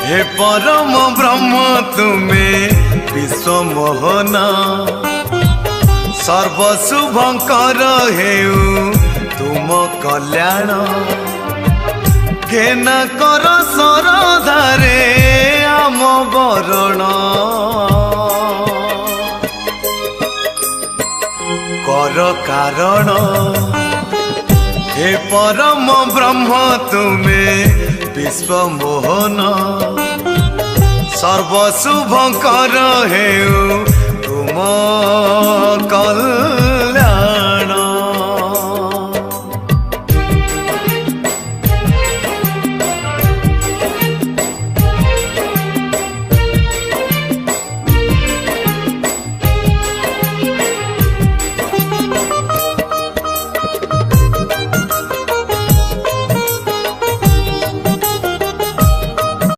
हे परम ब्रह्म तुमे विश्व मोहन सर्वशुभंकर हेउ तुम कल्याण घेन कर सरधारे आम बरण कर कारण हे परम ब्रह्म तुमे विश्व मोहन सर्वशुभंकर हेउ तुम कल्याण।